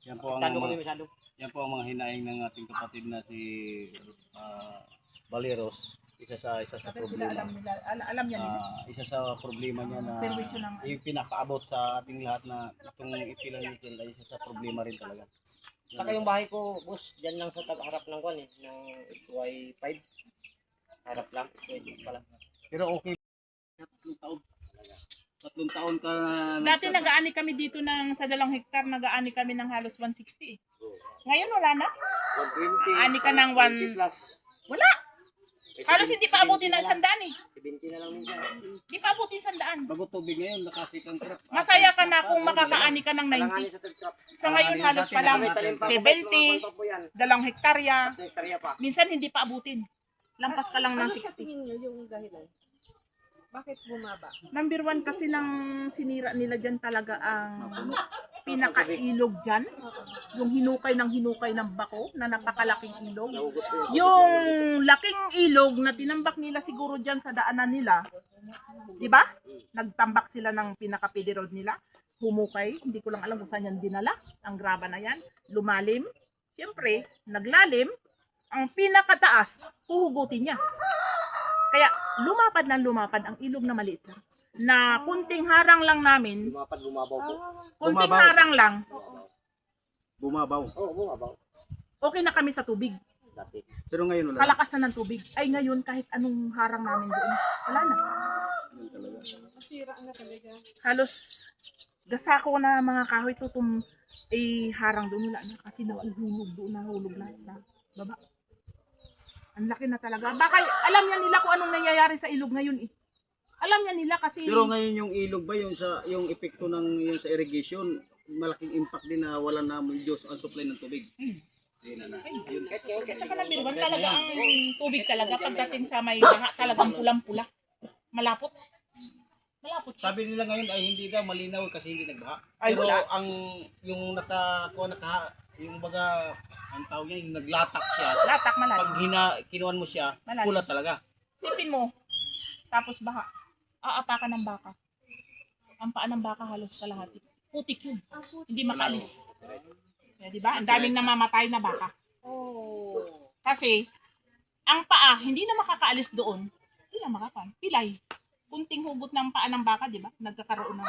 Yan po ang mga, yan po ang mga hinaing ng ating kapatid na si Valeros. Isa sa Pero problema. sila alam niya nila. Isa sa problema niya na Perwisyo ng yung pinapaabot sa ating lahat na itong ipilang itil ay isa sa problema rin talaga. Saka yung bahay ko, boss, dyan lang sa harap ng kwan ng SY5. Harap lang, SY6 pala. Pero okay. 3 taon. 3 taon ka na. Dati nag-aani kami dito ng sa 2 hektar, nag-aani kami ng halos 160. Ngayon wala na. 120. Ani ka ng 120 plus. Wala. Halos hindi pa abutin ng 100 eh. 70 na lang minsan. Hindi pa abutin 100. Bago tubig ngayon, nakasikang trap. Masaya ka na kung makakaani ka ng 90. Sa third crop. Sa ngayon halos pa lang 70, 2 hektarya. Hektarya pa. Minsan hindi pa abutin. Lampas ka lang ng Ano sa 60. tingin niyo yung dahilan? Bakit bumaba? Number 1 kasi lang sinira nila dyan talaga ang pinaka-ilog dyan. Yung hinukay ng bako na napakalaking ilog. Yung laking ilog na tinambak nila siguro dyan sa daanan nila. Di ba? Nagtambak sila ng pinaka-pidi road nila. Humukay. Hindi ko lang alam kung saan yan dinala. Ang graba na yan. Lumalim. Siyempre, naglalim. Ang pinakataas, huhugutin niya. Kaya lumapad ng lumapad ang ilog na maliit lang. Na kunting harang lang namin, Lumapad, bumabaw po. kunting Bumabaw. harang lang, Bumabaw. Oo, bumabaw. okay na kami sa tubig. Dati. Pero ngayon wala. Kalakas na ng tubig. Ay ngayon kahit anong harang namin doon, wala na. Masira na talaga. Halos gasako na mga kahoy tutum harang doon, wala na kasi nahuhulog doon, nahulog lahat sa baba. Ang laki na talaga. Baka alam niya nila kung anong nangyayari sa ilog ngayon eh. Alam niya nila kasi Pero ngayon yung ilog ba yung sa yung epekto ng yung sa irrigation, malaking impact din na wala na Diyos ang supply ng tubig. Ayun na. Ayun. Tsaka number 1 talaga ang tubig talaga pagdating sa may baha talagang pulang-pula. Malapot. Malapot siya. Sabi nila ngayon ay hindi daw malinaw kasi hindi nagbaha. Ay, Pero wala. ang yung yung baga ang tawag niya, yung naglatak siya. Latak Pag malalim. kinuan mo siya, Malalim. pula talaga. Sipin mo. Tapos baha. Aapakan ng baka. Ang paa ng baka halos kalahati. Putik yun. Hindi makalis. Kaya, di ba? Ang daming namamatay na baka. Oh. Kasi, ang paa, hindi na makakaalis doon. Hindi na makakan. Pilay. Kunting hugot ng paa ng baka, di ba? Nagkakaroon ng...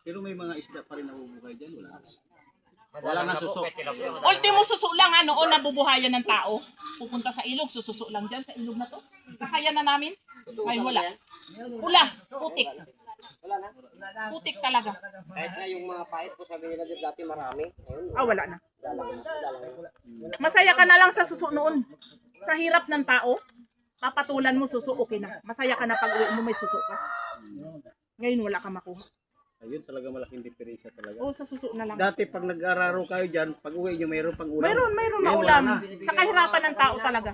Pero may mga isda pa rin nabubuhay diyan, wala. Wala na suso. Ultimo suso lang, noon nabubuhayan ng tao. Pupunta sa ilog, sususo lang dyan sa ilog na to. Kakaya na namin. Ay, wala. Pula, putik. Wala na. Putik talaga. Kahit na yung mga pait po sabi nila dati marami. Ayun, Wala na. dalang na. Masaya ka na lang sa suso noon. Sa hirap ng tao, papatulan mo suso, okay na. Masaya ka na pag uwi mo may suso ka. Ngayon wala ka makuha. Ayun talaga malaking diferensya talaga. O sa suso na lang. Dati pag nag-araro kayo diyan, pag uwi niyo mayroon pang ulam. Mayroon Ngayon, na wala ulam. na. Sa kahirapan ng tao talaga.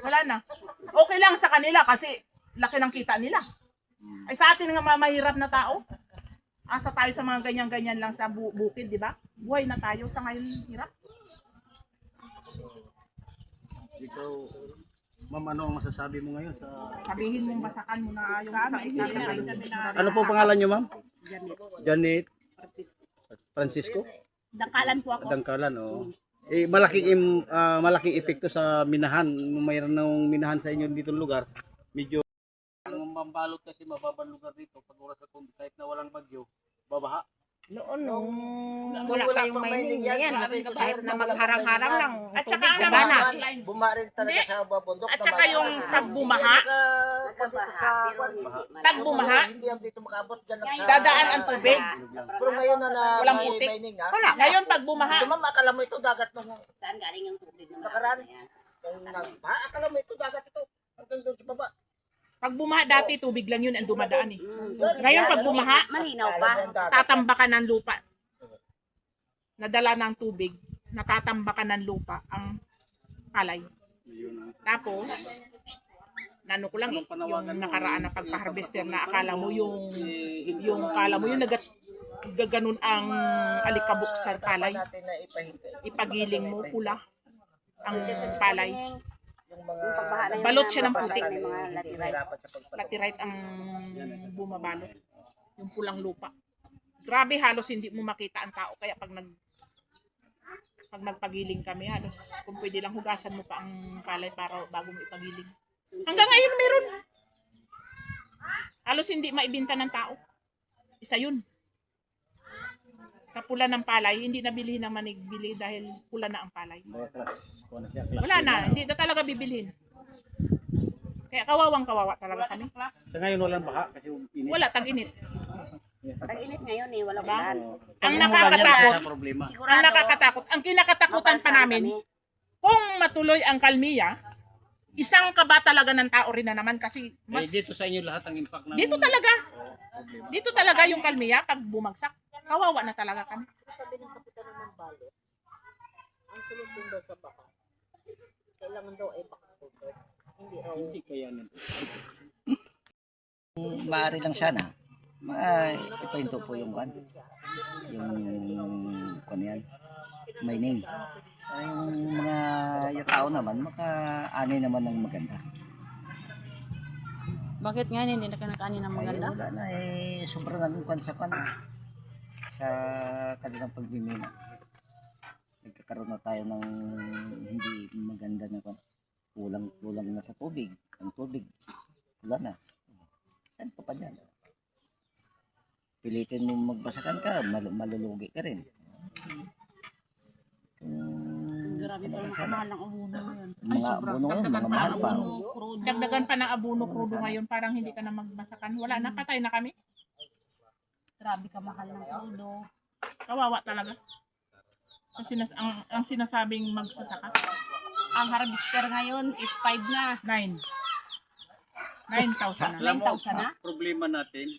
Wala na. Okay lang sa kanila kasi laki ng kita nila. Ay sa atin nga mahirap na tao. Asa tayo sa mga ganyan-ganyan lang sa bukid, di ba? Buhay na tayo sa ngayon hirap. Ikaw, ma'am, ano ang masasabi mo ngayon sa... Sabihin mong basakan mo na yung sa Ano po pangalan niyo, ma'am? Janet Francisco? Dakalan po ako. Dangkalan, oh. Malaking epekto sa minahan. Mayroon ng minahan sa inyo dito lugar. Medyo ang mambalot kasi mababang lugar dito pag oras sa tubig kahit na walang bagyo, babaha. Noon, wala kayong mining na yan. Kahit na magharang-harang lang. At saka ang Sagana. Bumarin talaga sa bundok. At saka yung pagbumaha, pagbumaha, Hindi ang dito makabot dyan lang sa... dadaan ang tubig. Pero ngayon na Walang may putik. mining na. Ngayon pag bumaha, Ito ma'am, akala mo ito dagat nung Saan galing yung tubig ng nakaraan. Yung nagbaha, akala mo ito dagat ito. Hanggang doon sa baba. pag bumaha dati tubig lang yun ang dumadaan eh. Ngayon pag bumaha, malinaw pa. tatambakan ng lupa. Nadala ng tubig, natatambakan ng lupa ang palay. Tapos, nano ko lang eh, yung nakaraan na pagpa-harvester na akala mo yung gaganon ang alikabok sa palay. Natin na ipahintay. Ipagiling mo pula ang palay. Yung mga... Balot siya ng putik. May mga latirite. Hirapan sa pagpapalaki. Laterite ang bumabalot. Yung pulang lupa. Grabe, halos hindi mo makita ang tao. Kaya pag nagpagiling kami, halos kung pwede lang hugasan mo pa ang palay para bago mo ipagiling. Hanggang ngayon meron. Halos hindi maibenta ng tao. Isa yun. Sa pula ng palay, hindi na bilhin ng manigbili dahil pula na ang palay. Wala na, hindi na talaga bibilhin. Kaya kawawa talaga kami. Sa ngayon walang baha kasi init. Wala, tag-init. Tag-init ngayon eh, walang Diba? ulan. Ang Pag umulan yan, nakakatakot, isa sa problema. ang nakakatakot, ang kinakatakutan pa namin, kung matuloy ang kalmiya, isang kaba talaga ng tao rin na naman kasi mas Dito sa inyo lahat ang impact ng dito talaga. problema. Dito talaga yung kalmiya pag bumagsak. Kawawa na talaga kami. Sabi ng kapitan ng balot, ang solusyon daw sa baka, kailangan daw ay baka-cover. Hindi raw. Hindi kaya nito. Maaari lang sana. Ipahinto po yung kan. Yung kan yan. Mining. Yung mga yung tao naman, makaani naman ng maganda. Bakit nga hindi na kinakain ng Ay, wala na sobrang naging kan sa kan. Sa kanilang pagmimina. Nagkakaroon na tayo ng hindi maganda na kan. Kulang na sa tubig. Ang tubig, wala na. Saan pa yan? Pilitin mo magbasakan ka, malulugi ka rin. Grabe pa ang kamahal ng abono ngayon. Mga abono ngayon, mga mahal pa. Dagdagan pa ng abono krudo ngayon, parang hindi ka na magbasakan. Wala na, patay na kami. Grabe kamahal ng krudo. Kawawa talaga. So, ang sinasabing magsasaka, Ang harvester ngayon, 5 na. 9,000 na. Alam mo, 9,000 na? problema natin,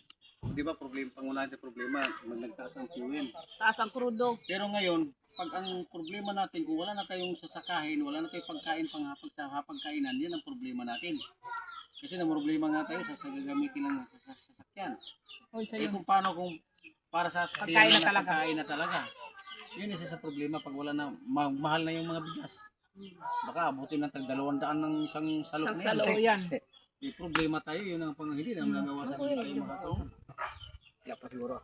di ba pangunahin natin problema, nagtaas ang fuel. Taas ang krudo. Pero ngayon, pag ang problema natin, kung wala na tayong sasakahin, wala na tayong pagkain sa hapagkainan, yan ang problema natin. Kasi na problema nga tayo sa gagamitin lang sa sasakyan. Oy, sa Eh kung paano kung para sa Pagkain na talaga. pagkain na talaga. Yun isa sa problema pag wala na, mahal na yung mga bigas. Baka abutin ng tag 200 ng isang salok na yan. Salo yan. May problema tayo, yun ang panghili na nagawasan tayo makakaroon. Kaya pa siguro.